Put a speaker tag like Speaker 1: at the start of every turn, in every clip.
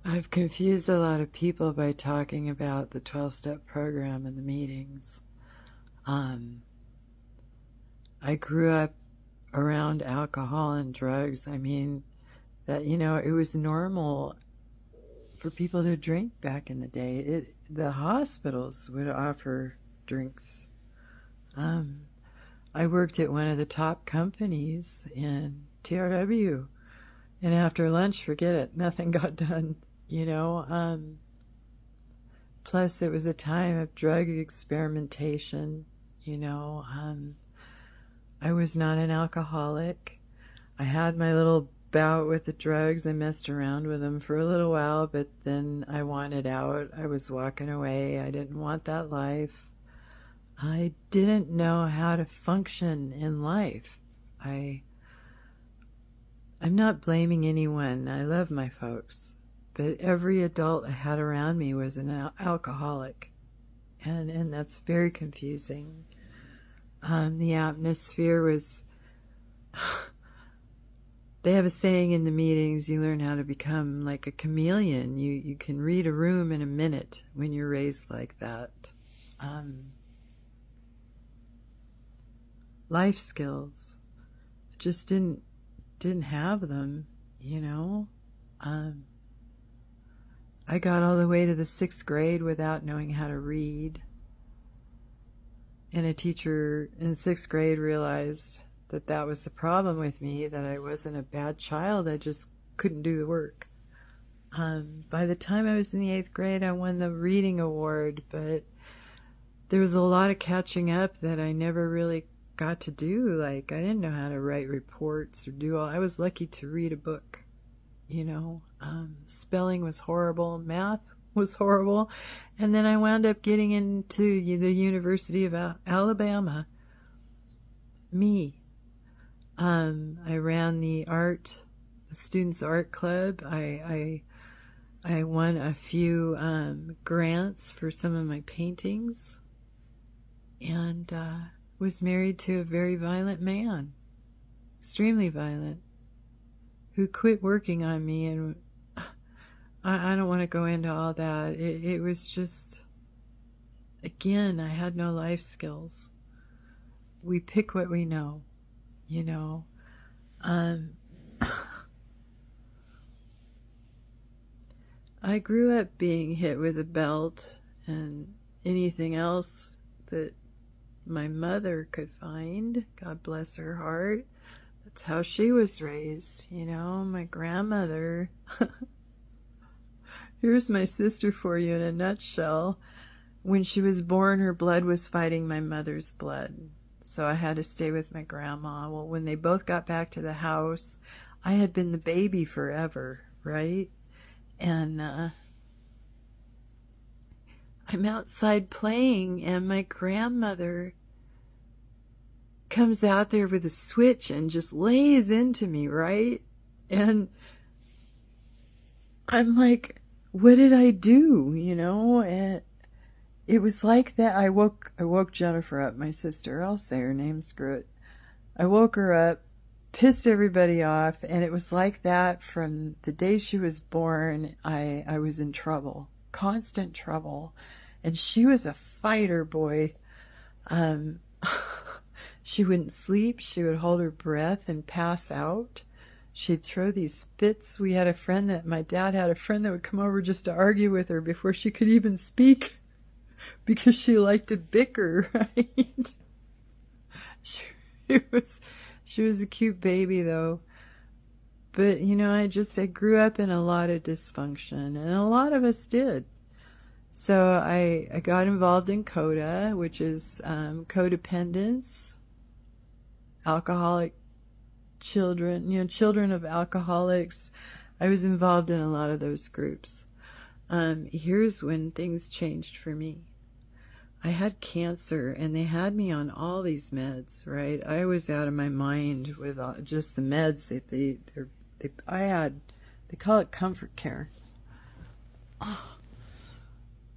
Speaker 1: I've confused a lot of people by talking about the 12-step program in the meetings. I grew up around alcohol and drugs. I mean, that, it was normal for people to drink back in the day. The hospitals would offer drinks. I worked at one of the top companies in TRW, and after lunch, forget it, nothing got done. Plus, it was a time of drug experimentation. I was not an alcoholic. I had my little bout with the drugs. I messed around with them for a little while, but then I wanted out. I was walking away. I didn't want that life. I didn't know how to function in life. I'm not blaming anyone. I love my folks. But every adult I had around me was an alcoholic. And that's very confusing. The atmosphere was... They have a saying in the meetings, you learn how to become like a chameleon. You can read a room in a minute when you're raised like that. Life skills. Just didn't have them. I got all the way to the 6th grade without knowing how to read. And a teacher in 6th grade realized that was the problem with me, that I wasn't a bad child, I just couldn't do the work. By the time I was in the 8th grade, I won the reading award, but there was a lot of catching up that I never really got to do. Like, I didn't know how to write reports or I was lucky to read a book. Spelling was horrible, math was horrible, and then I wound up getting into the University of Alabama. I ran the students' art club. I won a few grants for some of my paintings, and was married to a very violent man, extremely violent, who quit working on me. And I don't want to go into all that. It was just, again, I had no life skills. We pick what we know. I grew up being hit with a belt and anything else that my mother could find. God bless her heart. That's how she was raised. My grandmother. Here's my sister for you in a nutshell. When she was born, her blood was fighting my mother's blood. So I had to stay with my grandma. Well, when they both got back to the house, I had been the baby forever, right? And I'm outside playing, and my grandmother comes out there with a switch and just lays into me, right? And I'm like, what did I do? And it was like that. I woke Jennifer up, my sister. I'll say her name, screw it. I woke her up, pissed everybody off, and it was like that from the day she was born. I was in trouble, constant trouble. And she was a fighter, boy. She wouldn't sleep. She would hold her breath and pass out. She'd throw these fits. My dad had a friend that would come over just to argue with her before she could even speak, because she liked to bicker, right? She was a cute baby, though. But, I grew up in a lot of dysfunction, and a lot of us did. So I got involved in CODA, which is codependence, alcoholic children, children of alcoholics. I was involved in a lot of those groups. Here's when things changed for me. I had cancer, and they had me on all these meds, right? I was out of my mind with just the meds that I had. They call it comfort care.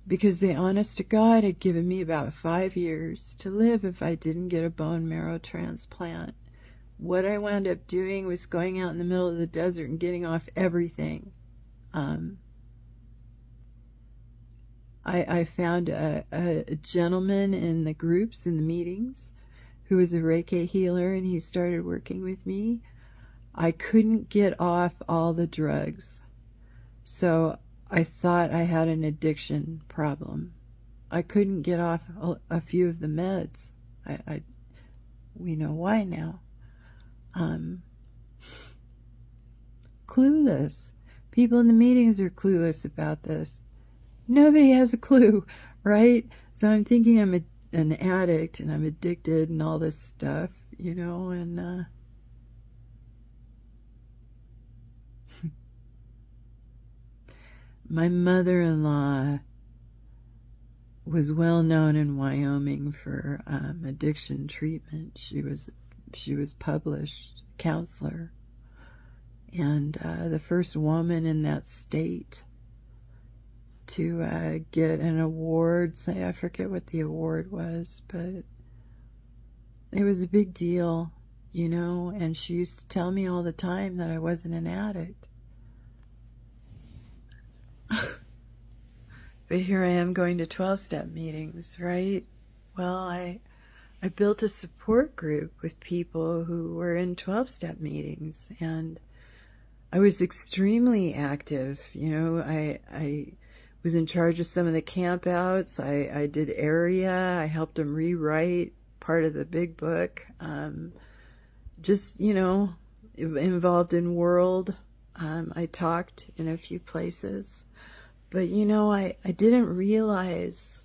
Speaker 1: Because they, honest to God, had given me about 5 years to live if I didn't get a bone marrow transplant. What I wound up doing was going out in the middle of the desert and getting off everything. I found a gentleman in the groups, in the meetings, who was a Reiki healer, and he started working with me. I couldn't get off all the drugs, so I thought I had an addiction problem. I couldn't get off a few of the meds. We know why now. Clueless. People in the meetings are clueless about this. Nobody has a clue, right? So I'm thinking I'm an addict and I'm addicted and all this stuff, and my mother-in-law was well known in Wyoming for addiction treatment. She was published counselor, and the first woman in that state to get an award. Say, I forget what the award was, but it was a big deal, and she used to tell me all the time that I wasn't an addict. But here I am going to 12-step meetings, right? Well, I built a support group with people who were in 12-step meetings, and I was extremely active. I was in charge of some of the campouts. I did area. I helped them rewrite part of the big book. Just, involved in world. I talked in a few places. But, I didn't realize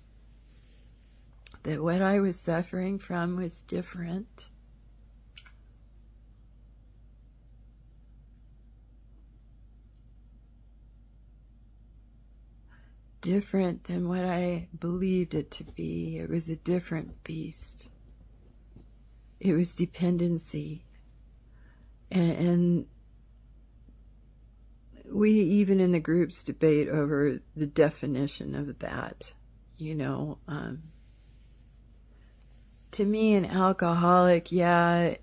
Speaker 1: that what I was suffering from was different. Different than what I believed it to be. It was a different beast. It was dependency. And we even in the groups debate over the definition of that. To me, an alcoholic, they're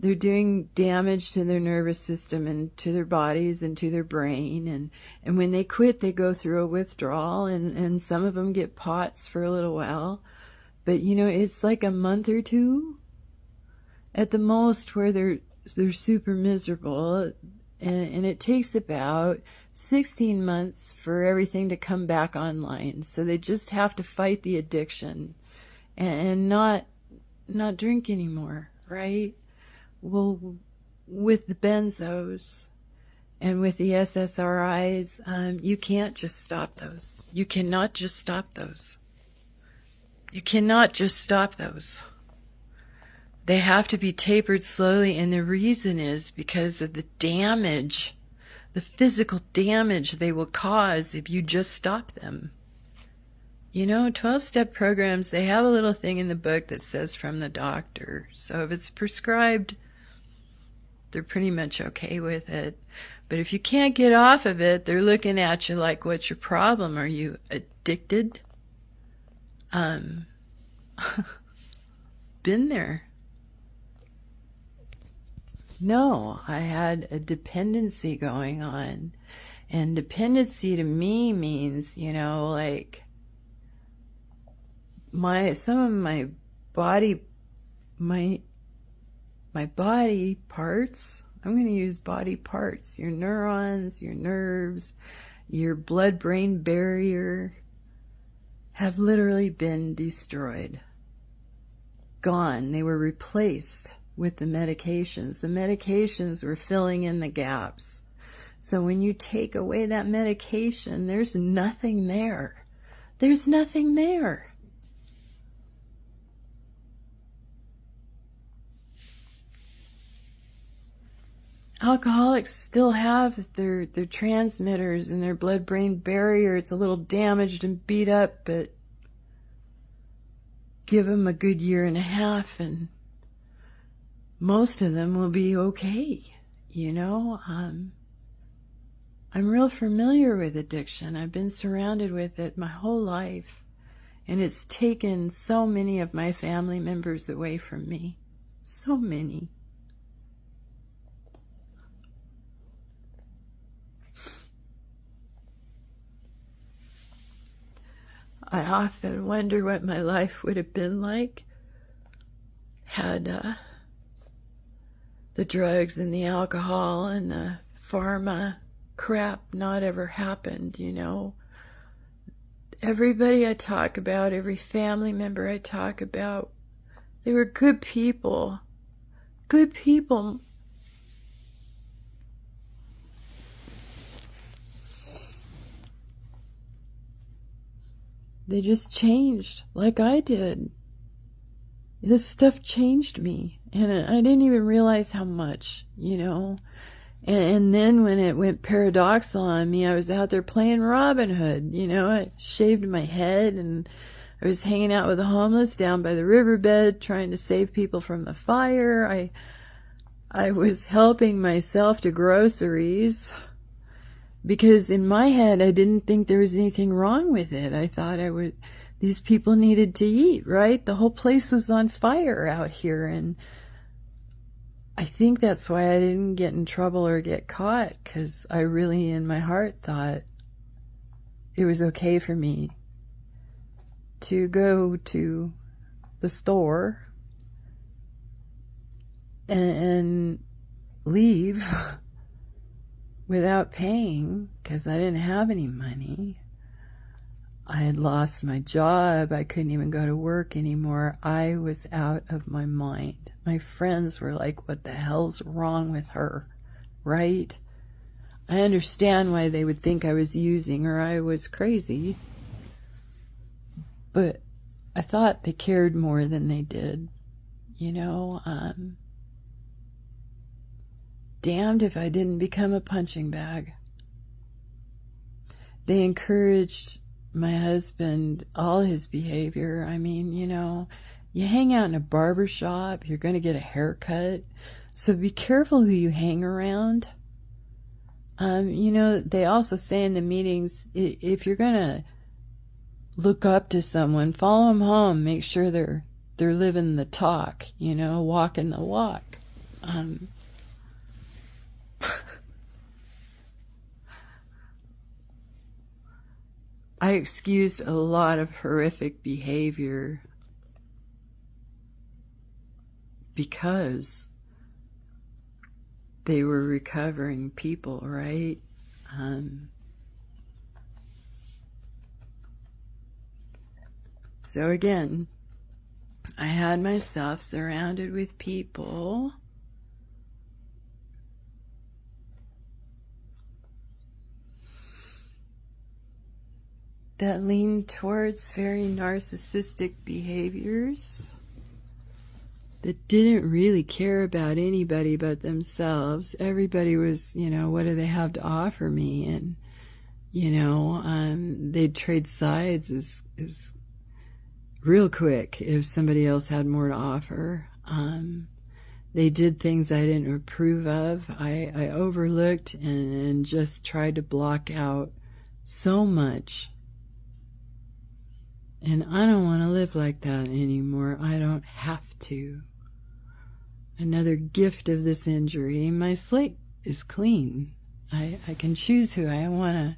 Speaker 1: doing damage to their nervous system and to their bodies and to their brain. And when they quit, they go through a withdrawal, and some of them get POTS for a little while. But, it's like a month or two at the most where they're super miserable. And it takes about 16 months for everything to come back online. So they just have to fight the addiction and not drink anymore, right? Well, with the benzos and with the SSRIs, you can't just stop those. You cannot just stop those. You cannot just stop those. They have to be tapered slowly, and the reason is because of the damage, the physical damage they will cause if you just stop them. 12-step programs, they have a little thing in the book that says from the doctor. So if it's prescribed, they're pretty much okay with it. But if you can't get off of it, they're looking at you like, what's your problem? Are you addicted? Been there. No, I had a dependency going on. And dependency to me means, like some of my body parts, I'm going to use body parts, your neurons, your nerves, your blood-brain barrier have literally been destroyed. Gone. They were replaced with the medications. The medications were filling in the gaps. So when you take away that medication, there's nothing there. There's nothing there. Alcoholics still have their transmitters and their blood-brain barrier. It's a little damaged and beat up, but give them a good year and a half and most of them will be okay. I'm real familiar with addiction. I've been surrounded with it my whole life, and it's taken so many of my family members away from me. So many. I often wonder what my life would have been like had the drugs and the alcohol and the pharma crap not ever happened, you know. Everybody I talk about, every family member I talk about, they were good people. Good people. They just changed like I did. This stuff changed me, and I didn't even realize how much, you know. And then when it went paradoxal on me, I was out there playing Robin Hood, you know. I shaved my head, and I was hanging out with the homeless down by the riverbed, trying to save people from the fire. I was helping myself to groceries, because in my head, I didn't think there was anything wrong with it. I thought these people needed to eat, right? The whole place was on fire out here, and I think that's why I didn't get in trouble or get caught, because I really, in my heart, thought it was okay for me to go to the store and leave without paying, because I didn't have any money. I had lost my job. I couldn't even go to work anymore. I was out of my mind. My friends were like, what the hell's wrong with her, right? I understand why they would think I was using or I was crazy, but I thought they cared more than they did, you know. Damned if I didn't become a punching bag. They encouraged my husband, all his behavior. I mean, you know, you hang out in a barber shop, you're going to get a haircut, so be careful who you hang around. You know, they also say in the meetings, if you're going to look up to someone, follow them home, make sure they're living the talk, you know, walking the walk. I excused a lot of horrific behavior because they were recovering people, right? So again, I had myself surrounded with people that leaned towards very narcissistic behaviors, that didn't really care about anybody but themselves. Everybody was, you know, what do they have to offer me? And, you know, they'd trade sides as real quick if somebody else had more to offer. They did things I didn't approve of. I overlooked and just tried to block out so much. And I don't want to live like that anymore. I don't have to. Another gift of this injury. My slate is clean. I can choose who I want to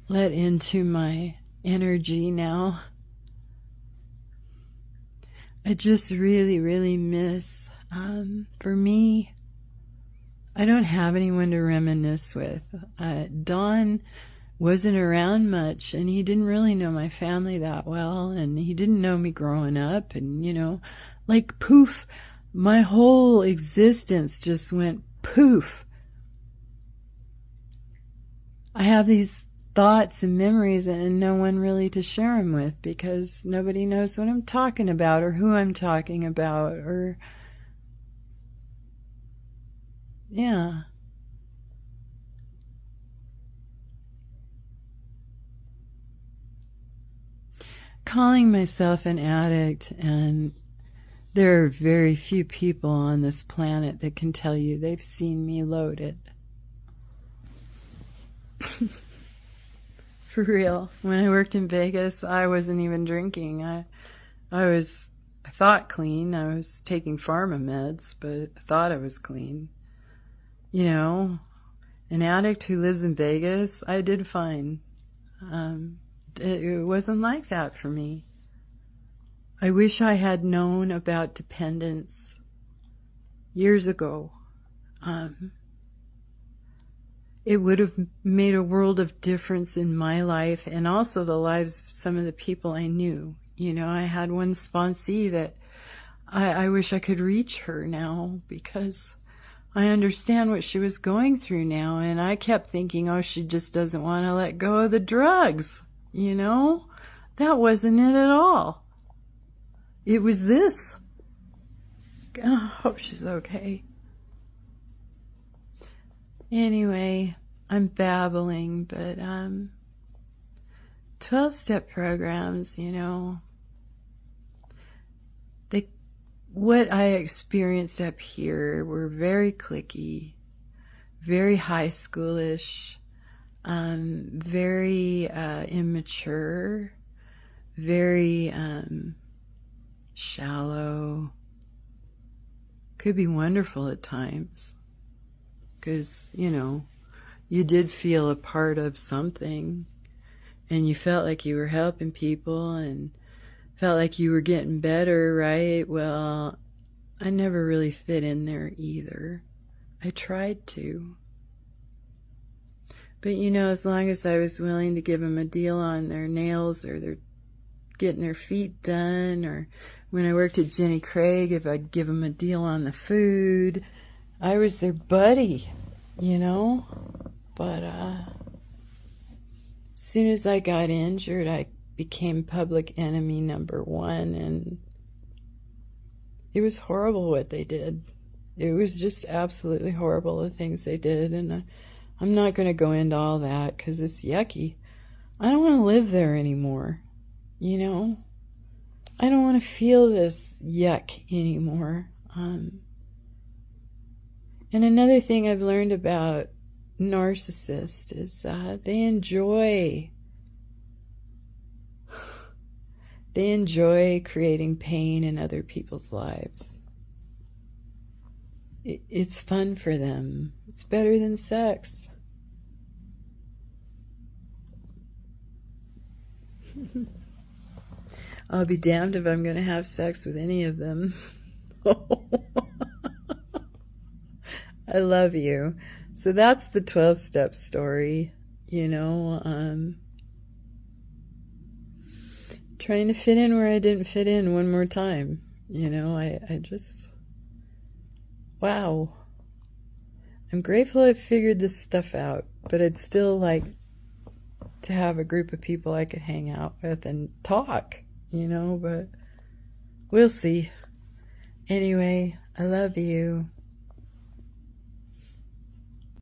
Speaker 1: let into my energy now. I just really, really miss, for me, I don't have anyone to reminisce with. Don wasn't around much, and he didn't really know my family that well, and he didn't know me growing up, and, you know, like poof, my whole existence just went poof. I have these thoughts and memories and no one really to share them with, because nobody knows what I'm talking about or who I'm talking about, or yeah. Calling myself an addict, and there are very few people on this planet that can tell you they've seen me loaded. For real. When I worked in Vegas, I wasn't even drinking. I thought clean. I was taking pharma meds, but I thought I was clean. You know, an addict who lives in Vegas, I did fine. It wasn't like that for me. I wish I had known about dependence years ago. It would have made a world of difference in my life and also the lives of some of the people I knew. You know, I had one sponsee that I wish I could reach her now, because I understand what she was going through now. And I kept thinking, oh, she just doesn't want to let go of the drugs. You know, that wasn't it at all. It was this. I hope she's okay. Anyway, I'm babbling, but 12-step programs, you know, what I experienced up here were very cliquey, very high schoolish, very immature, very shallow. Could be wonderful at times, because, you know, you did feel a part of something, and you felt like you were helping people and felt like you were getting better, right? Well, I never really fit in there either. I tried to. But, you know, as long as I was willing to give them a deal on their nails, or their getting their feet done, or when I worked at Jenny Craig, if I'd give them a deal on the food, I was their buddy, you know? But as soon as I got injured, I became public enemy number one, and it was horrible what they did. It was just absolutely horrible, the things they did, and I'm not going to go into all that because it's yucky. I don't want to live there anymore, you know? I don't want to feel this yuck anymore. And another thing I've learned about narcissists is they enjoy creating pain in other people's lives. It's fun for them. It's better than sex. I'll be damned if I'm going to have sex with any of them. I love you. So that's the 12-step story, you know. Trying to fit in where I didn't fit in one more time. You know, I just, wow. I'm grateful I figured this stuff out, but I'd still like to have a group of people I could hang out with and talk, you know, but we'll see. Anyway, I love you.